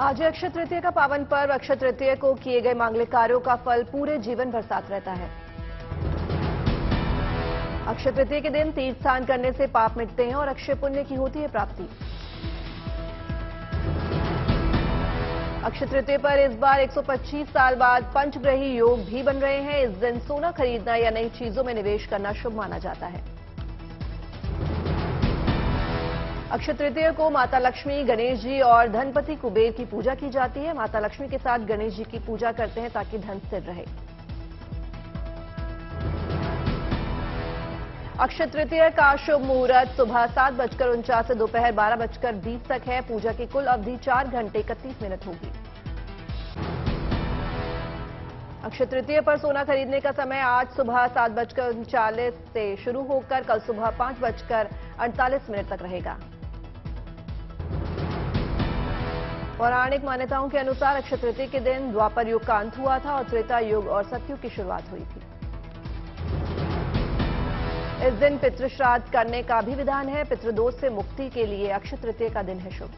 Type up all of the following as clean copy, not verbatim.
आज अक्षय तृतीया का पावन पर्व। अक्षय तृतीया को किए गए मांगलिक कार्यों का फल पूरे जीवन भर साथ रहता है। अक्षय तृतीया के दिन तीर्थ स्नान करने से पाप मिटते हैं और अक्षय पुण्य की होती है प्राप्ति। अक्षय तृतीया पर इस बार 125 साल बाद पंचग्रही योग भी बन रहे हैं। इस दिन सोना खरीदना या नई चीजों में निवेश करना शुभ माना जाता है। अक्षय तृतीया को माता लक्ष्मी, गणेश जी और धनपति कुबेर की पूजा की जाती है। माता लक्ष्मी के साथ गणेश जी की पूजा करते हैं ताकि धन स्थिर रहे। अक्षय तृतीया का शुभ मुहूर्त सुबह 7:49 से दोपहर 12:20 तक है। पूजा की कुल अवधि 4 घंटे 31 मिनट होगी। अक्षय तृतीया पर सोना खरीदने का समय आज सुबह 7:39 से शुरू होकर कल सुबह 5:48 तक रहेगा। पौराणिक मान्यताओं के अनुसार अक्षय तृतीया के दिन द्वापर युग का अंत हुआ था और त्रेता युग और सतयुग की शुरुआत हुई थी। इस दिन पितृश्राद्ध करने का भी विधान है। पितृदोष से मुक्ति के लिए अक्षय तृतीया का दिन है शुभ।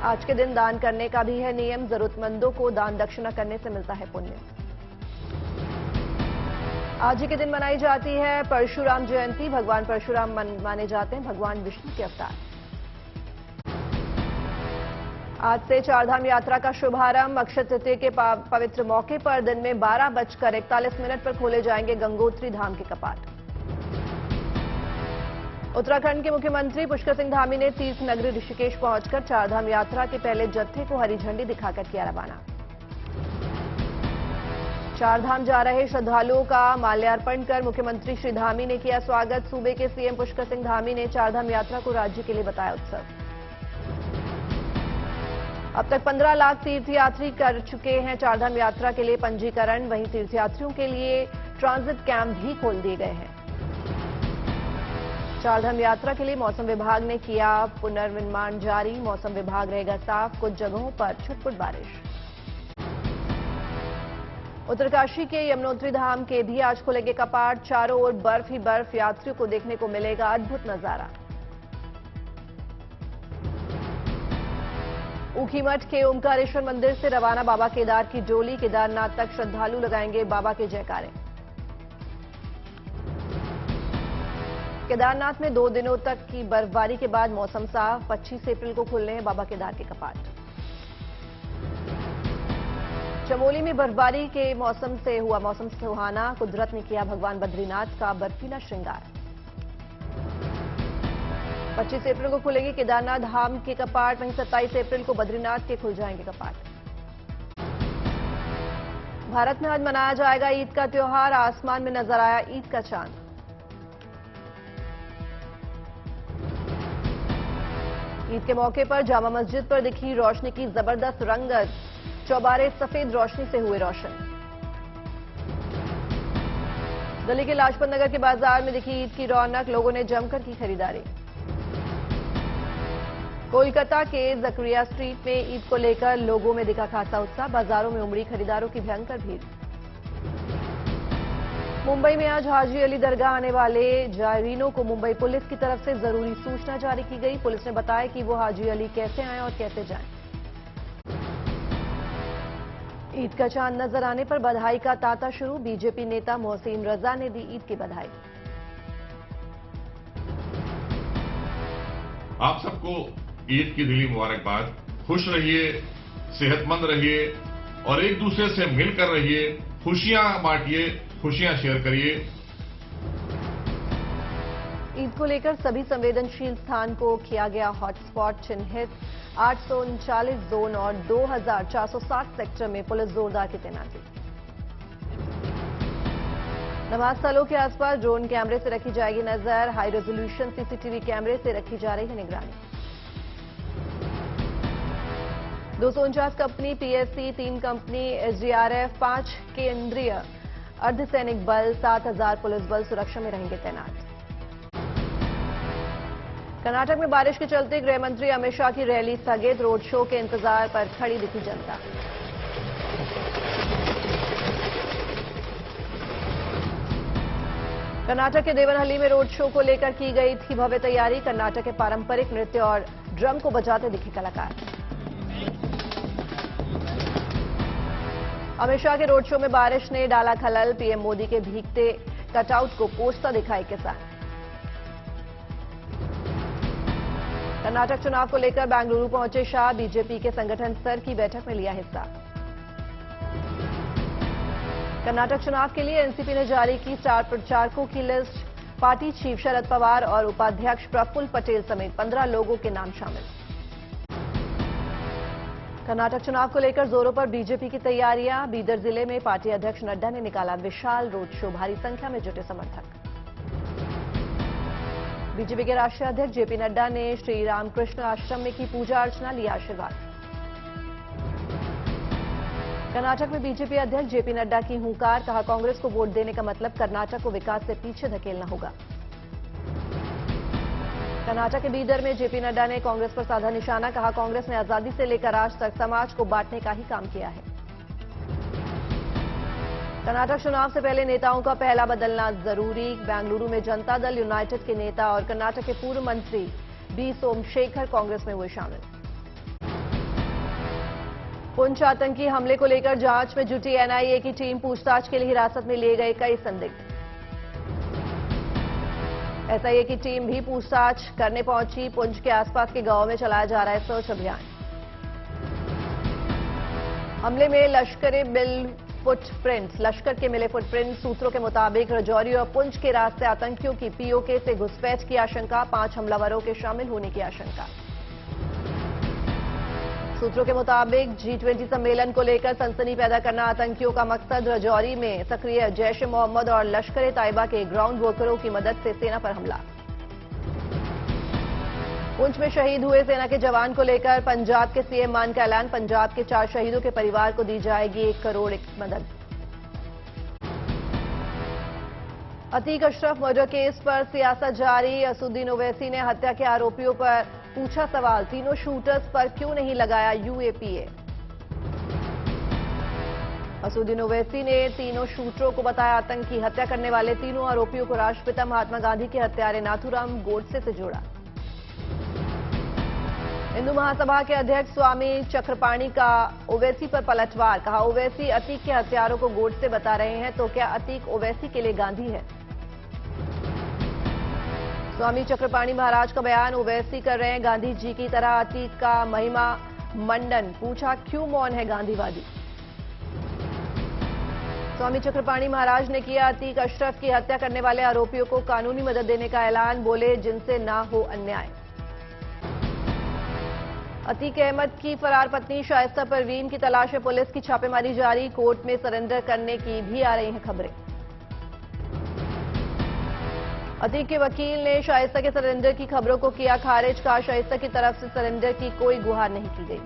आज के दिन दान करने का भी है नियम। जरूरतमंदों को दान दक्षिणा करने से मिलता है पुण्य। आज ही के दिन मनाई जाती है परशुराम जयंती। भगवान परशुराम माने जाते हैं भगवान विष्णु के अवतार। आज से चारधाम यात्रा का शुभारंभ। अक्षय तृतीया के पवित्र मौके पर दिन में 12:41 पर खोले जाएंगे गंगोत्री धाम के कपाट। उत्तराखंड के मुख्यमंत्री पुष्कर सिंह धामी ने तीर्थ नगरी ऋषिकेश पहुंचकर चारधाम यात्रा के पहले जत्थे को हरी झंडी दिखाकर किया रवाना। चारधाम जा रहे श्रद्धालुओं का माल्यार्पण कर मुख्यमंत्री श्री धामी ने किया स्वागत। सूबे के सीएम पुष्कर सिंह धामी ने चारधाम यात्रा को राज्य के लिए बताया उत्सव। अब तक 15 लाख तीर्थयात्री कर चुके हैं चारधाम यात्रा के लिए पंजीकरण। वहीं तीर्थयात्रियों के लिए ट्रांजिट कैंप भी खोल दिए गए हैं। चारधाम यात्रा के लिए मौसम विभाग ने किया पुनर्निर्माण जारी। मौसम विभाग रहेगा साफ, कुछ जगहों पर छुटपुट बारिश। उत्तरकाशी के यमुनोत्री धाम के भी आज खुलेंगे कपाट। चारों ओर बर्फ ही बर्फ। यात्रियों को देखने को मिलेगा अद्भुत नजारा। ऊखीमठ के ओमकारेश्वर मंदिर से रवाना बाबा केदार की डोली। केदारनाथ तक श्रद्धालु लगाएंगे बाबा के जयकारे। केदारनाथ में 2 दिनों तक की बर्फबारी के बाद मौसम साफ। 25 अप्रैल को खुलने हैं बाबा केदार के कपाट। चमोली में बर्फबारी के मौसम से हुआ मौसम सुहाना। कुदरत ने किया भगवान बद्रीनाथ का बर्फीला श्रृंगार। 25 अप्रैल को खुलेंगे केदारनाथ धाम के कपाट। वहीं 27 अप्रैल को बद्रीनाथ के खुल जाएंगे कपाट। भारत में आज मनाया जाएगा ईद का त्योहार। आसमान में नजर आया ईद का चांद। ईद के मौके पर जामा मस्जिद पर दिखी रोशनी की जबरदस्त रंगत। चौबारे सफेद रोशनी से हुए रोशन। दिल्ली के लाजपत नगर के बाजार में दिखी ईद की रौनक। लोगों ने जमकर की खरीदारी। कोलकाता के जकरिया स्ट्रीट में ईद को लेकर लोगों में दिखा खासा उत्साह। बाजारों में उमड़ी खरीदारों की भयंकर भीड़। मुंबई में आज हाजी अली दरगाह आने वाले जायरीनों को मुंबई पुलिस की तरफ से जरूरी सूचना जारी की गई। पुलिस ने बताया कि वो हाजी अली कैसे आएं और कैसे जाएं। ईद का चांद नजर आने पर बधाई का तांता शुरू। बीजेपी नेता मोहसिन रजा ने दी ईद की बधाई। आप सबको ईद की दिली मुबारकबाद। खुश रहिए, सेहतमंद रहिए और एक दूसरे से मिलकर रहिए। खुशियां बांटिए, खुशियां शेयर करिए। ईद को लेकर सभी संवेदनशील स्थान को किया गया हॉटस्पॉट चिन्हित। 839 जोन और 2460 सेक्टर में पुलिस जोरदार की तैनाती। नमाज स्थलों के आसपास ड्रोन कैमरे से रखी जाएगी नजर। हाई रेजोल्यूशन सीसीटीवी कैमरे से रखी जा रही है निगरानी। 249 कंपनी पीएससी, 3 कंपनी एसडीआरएफ, 5 केंद्रीय अर्धसैनिक बल, 7000 पुलिस बल सुरक्षा में रहेंगे तैनात। कर्नाटक में बारिश के चलते गृह मंत्री अमित शाह की रैली स्थगित। रोड शो के इंतजार पर खड़ी दिखी जनता। कर्नाटक के देवनहल्ली में रोड शो को लेकर की गई थी भव्य तैयारी। कर्नाटक के पारंपरिक नृत्य और ड्रम को बजाते दिखे कलाकार। अमित शाह के रोड शो में बारिश ने डाला खलल। पीएम मोदी के भीगते कटआउट को पोंछता दिखाई किसान। कर्नाटक चुनाव को लेकर बेंगलुरु पहुंचे शाह। बीजेपी के संगठन स्तर की बैठक में लिया हिस्सा। कर्नाटक चुनाव के लिए एनसीपी ने जारी की स्टार प्रचारकों की list. Party chief Sharad Pawar और उपाध्यक्ष प्रफुल्ल पटेल समेत 15 लोगों के नाम शामिल। कर्नाटक चुनाव को लेकर जोरों पर बीजेपी की तैयारियां। बीदर जिले में पार्टी अध्यक्ष नड्डा ने निकाला विशाल रोड शो। भारी संख्या में जुटे समर्थक। बीजेपी के राष्ट्रीय अध्यक्ष जेपी नड्डा ने श्री रामकृष्ण आश्रम में की पूजा अर्चना, लिया आशीर्वाद। कर्नाटक में बीजेपी अध्यक्ष जेपी नड्डा की हुंकार। कहा, कांग्रेस को वोट देने का मतलब कर्नाटक को विकास से पीछे धकेलना होगा। कर्नाटक के बीदर में जेपी नड्डा ने कांग्रेस पर साधा निशाना। कहा, कांग्रेस ने आजादी से लेकर आज तक समाज को बांटने का ही काम किया है। कर्नाटक चुनाव से पहले नेताओं का पहला बदलना जरूरी। बेंगलुरु में जनता दल यूनाइटेड के नेता और कर्नाटक के पूर्व मंत्री बी सोमशेखर कांग्रेस में हुए शामिल। पुंछ आतंकी हमले को लेकर जांच में जुटी एनआईए की टीम। पूछताछ के लिए हिरासत में लिए गए कई संदिग्ध। एसआईए की टीम भी पूछताछ करने पहुंची। पुंछ के आसपास के गांवों में चलाया जा रहा है सर्च अभियान। हमले में लश्कर के मिले फुटप्रिंट। सूत्रों के मुताबिक राजौरी और पुंछ के रास्ते आतंकियों की पीओके से घुसपैठ की आशंका। 5 हमलावरों के शामिल होने की आशंका। सूत्रों के मुताबिक G20 सम्मेलन को लेकर सनसनी पैदा करना आतंकियों का मकसद। राजौरी में सक्रिय जैश ए मोहम्मद और लश्कर तैयबा के ग्राउंड वर्करों की मदद से सेना पर हमला। पुंछ में शहीद हुए सेना के जवान को लेकर पंजाब के सीएम मान का ऐलान। पंजाब के 4 शहीदों के परिवार को दी जाएगी 1 करोड़ की मदद। अतीक अशरफ मर्डर केस पर सियासत जारी। असुद्दीन ओवैसी ने हत्या के आरोपियों पर पूछा सवाल। तीनों शूटर्स पर क्यों नहीं लगाया यूएपीए। असुद्दीन ओवैसी ने तीनों शूटरों को बताया आतंकी। हत्या करने वाले तीनों आरोपियों को राष्ट्रपिता महात्मा गांधी के हत्यारे नाथूराम गोडसे से जोड़ा। हिंदू महासभा के अध्यक्ष स्वामी चक्रपाणी का ओवैसी पर पलटवार। कहा, ओवैसी अतीक के हत्यारों को गोडसे बता रहे हैं तो क्या अतीक ओवैसी के लिए गांधी है। स्वामी चक्रपाणी महाराज का बयान, ओवैसी कर रहे हैं गांधी जी की तरह अतीक का महिमा मंडन। पूछा, क्यों मौन है गांधीवादी। स्वामी चक्रपाणी महाराज ने किया अतीक अशरफ की हत्या करने वाले आरोपियों को कानूनी मदद देने का ऐलान। बोले, जिनसे ना हो अन्याय। अतीक अहमद की फरार पत्नी शाइस्ता परवीन की तलाश में पुलिस की छापेमारी जारी। कोर्ट में सरेंडर करने की भी आ रही हैं खबरें। अतीक के वकील ने शाइस्ता के सरेंडर की खबरों को किया खारिज। कहा, शाइस्ता की तरफ से सरेंडर की कोई गुहार नहीं की गई।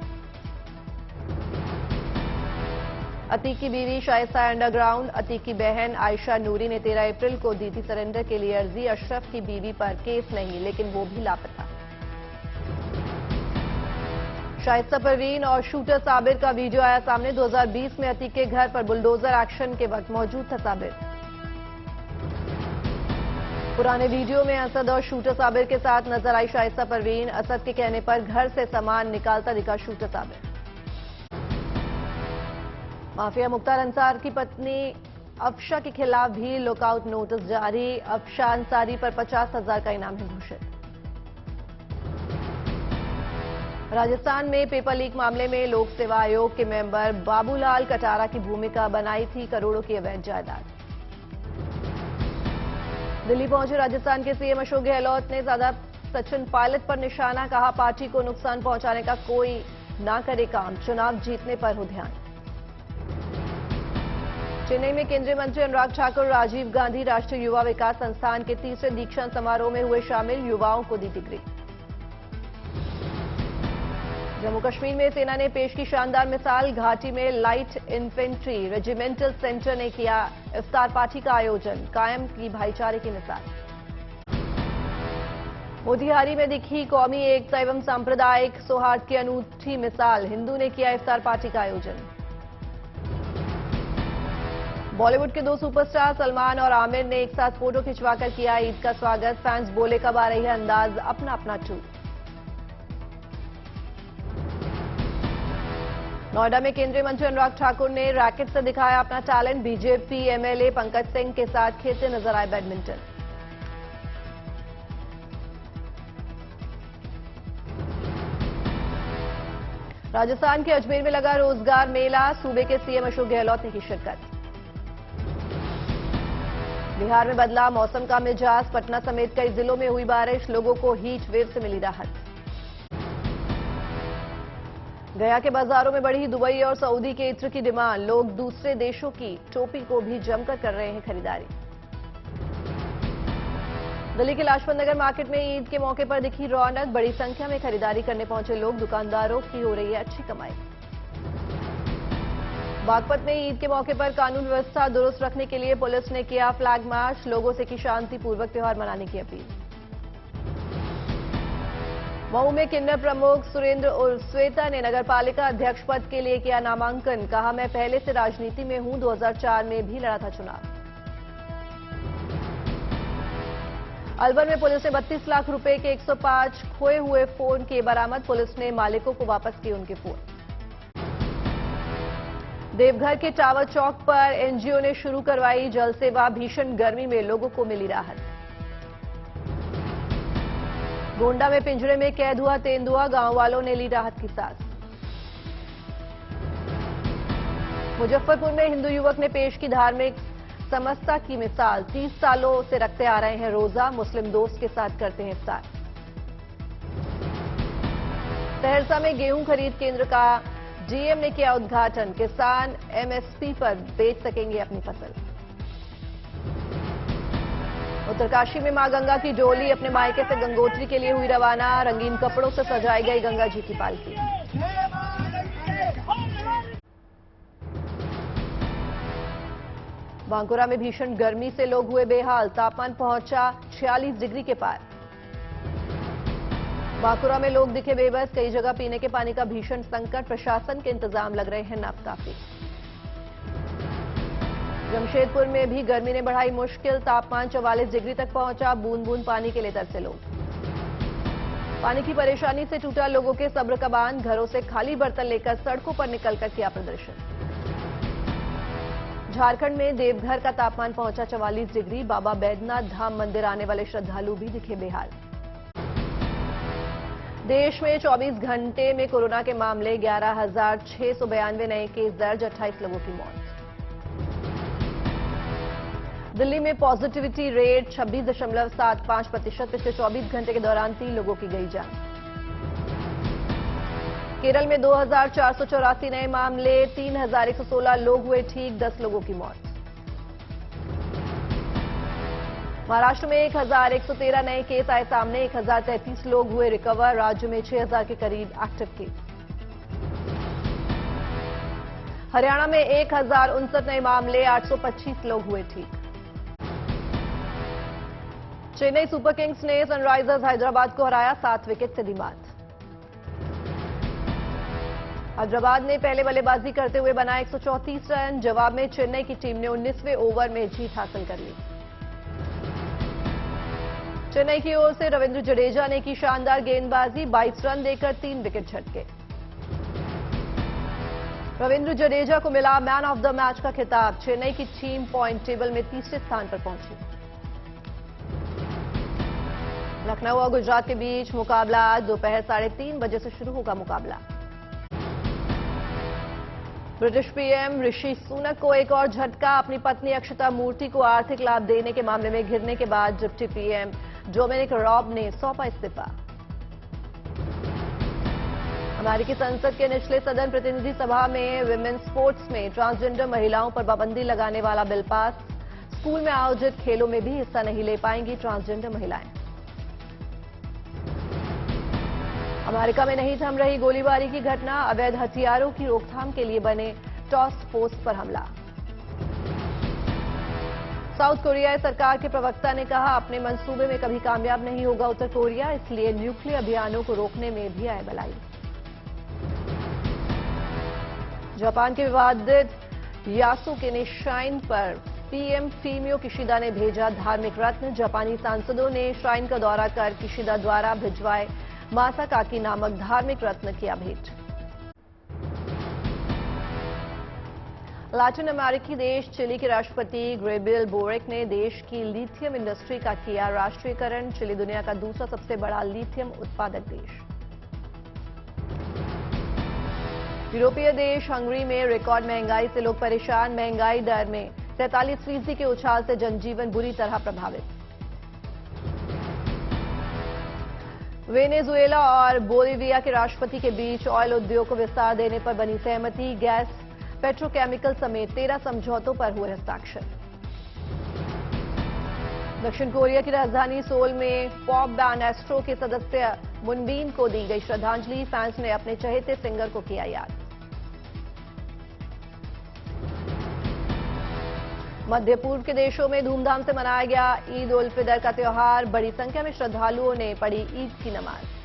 अतीक की बीवी शाइस्ता अंडरग्राउंड। अतीक की बहन आयशा नूरी ने 13 अप्रैल को दी थी सरेंडर के लिए अर्जी। अशरफ की बीवी पर केस नहीं, लेकिन वो भी लापता। शाइस्ता परवीन और शूटर साबिर का वीडियो आया सामने। 2020 में अतीक के घर पर बुलडोजर एक्शन के वक्त मौजूद था साबिर। पुराने वीडियो में असद और शूटर साबिर के साथ नजर आई शाइस्ता परवीन। असद के कहने पर घर से सामान निकालता दिखा शूटर साबिर। माफिया मुख्तार अंसार की पत्नी अफशा के खिलाफ भी लुकआउट नोटिस जारी। अफशा अंसारी पर 50,000 का इनाम है घोषित। राजस्थान में पेपर लीक मामले में लोक सेवा आयोग के मेंबर बाबूलाल कटारा की भूमिका बनाई थी करोड़ों की अवैध जायदाद। दिल्ली पहुंचे राजस्थान के सीएम अशोक गहलोत ने साधा सचिन पायलट पर निशाना। कहा, पार्टी को नुकसान पहुंचाने का कोई ना करे काम, चुनाव जीतने पर हो ध्यान। चेन्नई में केंद्रीय मंत्री अनुराग ठाकुर राजीव गांधी राष्ट्रीय युवा विकास संस्थान के 3रे दीक्षांत समारोह में हुए शामिल। युवाओं को दी डिग्री। जम्मू कश्मीर में सेना ने पेश की शानदार मिसाल। घाटी में लाइट इन्फेंट्री रेजिमेंटल सेंटर ने किया इफ्तार पार्टी का आयोजन। कायम की भाईचारे की मिसाल। मोतिहारी में दिखी कौमी एकता एवं सांप्रदायिक सौहार्द की अनूठी मिसाल। हिंदू ने किया इफ्तार पार्टी का आयोजन। बॉलीवुड के दो सुपरस्टार सलमान और आमिर ने एक साथ फोटो खिंचवाकर किया ईद का स्वागत। फैंस बोले कब आ रही है अंदाज अपना अपना टूर। नोएडा में केंद्रीय मंत्री अनुराग ठाकुर ने रैकेट से दिखाया अपना talent. BJP MLA Pankaj Singh के साथ खेलते नजर आए बैडमिंटन। राजस्थान के अजमेर में लगा रोजगार मेला। सूबे के सीएम अशोक गहलोत ने की शिरकत। बिहार में बदला मौसम का मिजाज। पटना समेत कई जिलों में हुई बारिश। लोगों को हीट वेव से मिली राहत। गया के बाजारों में बढ़ी दुबई और सऊदी के इत्र की डिमांड। लोग दूसरे देशों की टोपी को भी जमकर कर रहे हैं खरीदारी। दिल्ली के लाजपत नगर मार्केट में ईद के मौके पर दिखी रौनक। बड़ी संख्या में खरीदारी करने पहुंचे लोग। दुकानदारों की हो रही है अच्छी कमाई। बागपत में ईद के मौके पर कानून व्यवस्था दुरुस्त रखने के लिए पुलिस ने किया फ्लैग मार्च। लोगों से की शांतिपूर्वक त्योहार मनाने की अपील। मऊ में किन्नर प्रमुख सुरेंद्र उर्फ श्वेता ने नगरपालिका अध्यक्ष पद के लिए किया नामांकन। कहा, मैं पहले से राजनीति में हूं, 2004 में भी लड़ा था चुनाव। अलवर में पुलिस ने 32 लाख रुपए के 105 खोए हुए फोन किए बरामद। पुलिस ने मालिकों को वापस किए उनके फोन। देवघर के टावर चौक पर एनजीओ ने शुरू करवाई जल सेवा। भीषण गर्मी में लोगों को मिली राहत। गोंडा में पिंजरे में कैद हुआ तेंदुआ। गांव वालों ने ली राहत की सांस। मुजफ्फरपुर में हिंदू युवक ने पेश की धार्मिक समस्या की मिसाल। 30 सालों से रखते आ रहे हैं रोजा। मुस्लिम दोस्त के साथ करते हैं इफ्तार। सहरसा में गेहूं खरीद केंद्र का डीएम ने किया उद्घाटन। किसान एमएसपी पर बेच सकेंगे अपनी फसल। उत्तरकाशी में मां गंगा की डोली अपने मायके से गंगोत्री के लिए हुई रवाना। रंगीन कपड़ों से सजाई गई गंगा जी की पालकी। बांकुरा में भीषण गर्मी से लोग हुए बेहाल। तापमान पहुंचा 46 डिग्री के पार। बांकुरा में लोग दिखे बेबस। कई जगह पीने के पानी का भीषण संकट। प्रशासन के इंतजाम लग रहे हैं नाकाफी। जमशेदपुर में भी गर्मी ने बढ़ाई मुश्किल। तापमान 44 डिग्री तक पहुंचा। बूंद बूंद पानी के लिए तरसे लोग। पानी की परेशानी से टूटा लोगों के सब्र का बांध। घरों से खाली बर्तन लेकर सड़कों पर निकलकर किया प्रदर्शन। झारखंड में देवघर का तापमान पहुंचा 44 डिग्री। बाबा बैद्यनाथ धाम मंदिर आने वाले श्रद्धालु भी दिखे बेहाल। देश में 24 घंटे में कोरोना के मामले 11,692 नए केस दर्ज। 28 लोगों की मौत। दिल्ली में पॉजिटिविटी रेट 26.75%। पिछले 24 घंटे के दौरान 3 लोगों की गई जान। केरल में 2,484 नए मामले। 3,116 लोग हुए ठीक। 10 लोगों की मौत। महाराष्ट्र में 1,113 नए केस आए सामने। 1,033 लोग हुए रिकवर। राज्य में 6,000 के करीब एक्टिव केस। हरियाणा में 1,059 नए मामले। 825 लोग हुए ठीक। चेन्नई सुपर किंग्स ने सनराइजर्स हैदराबाद को हराया 7 विकेट से दी मात। हैदराबाद ने पहले बल्लेबाजी करते हुए बनाए 134 रन। जवाब में चेन्नई की टीम ने 19वें ओवर में जीत हासिल कर ली। चेन्नई की ओर से रविंद्र जडेजा ने की शानदार गेंदबाजी। 22 रन देकर 3 विकेट झटके। रविंद्र जडेजा को मिला मैन ऑफ द मैच का खिताब। चेन्नई की टीम पॉइंट टेबल में तीसरे स्थान पर पहुंची। लखनऊ और गुजरात के बीच मुकाबला दोपहर 3:30 बजे से शुरू होगा मुकाबला। ब्रिटिश पीएम ऋषि सुनक को एक और झटका। अपनी पत्नी अक्षता मूर्ति को आर्थिक लाभ देने के मामले में घिरने के बाद डिप्टी पीएम डोमिनिक रॉब ने सौंपा इस्तीफा। अमेरिकी संसद के निचले सदन प्रतिनिधि सभा में विमेन्स स्पोर्ट्स में ट्रांसजेंडर महिलाओं पर पाबंदी लगाने वाला बिल पास। स्कूल में आयोजित खेलों में भी हिस्सा नहीं ले पाएंगी ट्रांसजेंडर महिलाएं। अमेरिका में नहीं थम रही गोलीबारी की घटना। अवैध हथियारों की रोकथाम के लिए बने टास्क फोर्स पर हमला। साउथ कोरियाई सरकार के प्रवक्ता ने कहा, अपने मंसूबे में कभी कामयाब नहीं होगा उत्तर कोरिया, इसलिए न्यूक्लियर अभियानों को रोकने में भी आए भलाई। जापान के विवादित यासुके ने श्राइन पर पीएम फूमियो किशिदा ने भेजा धार्मिक रत्न। जापानी सांसदों ने श्राइन का दौरा कर किशिदा द्वारा भिजवाए मासाकाकी नामक धार्मिक रत्न किया भेंट। लैटिन अमेरिकी देश चिली के राष्ट्रपति गैब्रियल बोरेक ने देश की लिथियम इंडस्ट्री का किया राष्ट्रीयकरण। चिली दुनिया का दूसरा सबसे बड़ा लिथियम उत्पादक देश। यूरोपीय देश हंगरी में रिकॉर्ड महंगाई से लोग परेशान। महंगाई दर में 43% के उछाल से जनजीवन बुरी तरह प्रभावित। वेनेजुएला और बोलिविया के राष्ट्रपति के बीच ऑयल उद्योग को विस्तार देने पर बनी सहमति। गैस, पेट्रोकेमिकल समेत 13 समझौतों पर हुए हस्ताक्षर। दक्षिण कोरिया की राजधानी सोल में पॉप बैंड एस्ट्रो के सदस्य मुनबीन को दी गई श्रद्धांजलि। फैंस ने अपने चहेते सिंगर को किया याद। मध्य पूर्व के देशों में धूमधाम से मनाया गया ईद उल फितर का त्योहार। बड़ी संख्या में श्रद्धालुओं ने पढ़ी ईद की नमाज।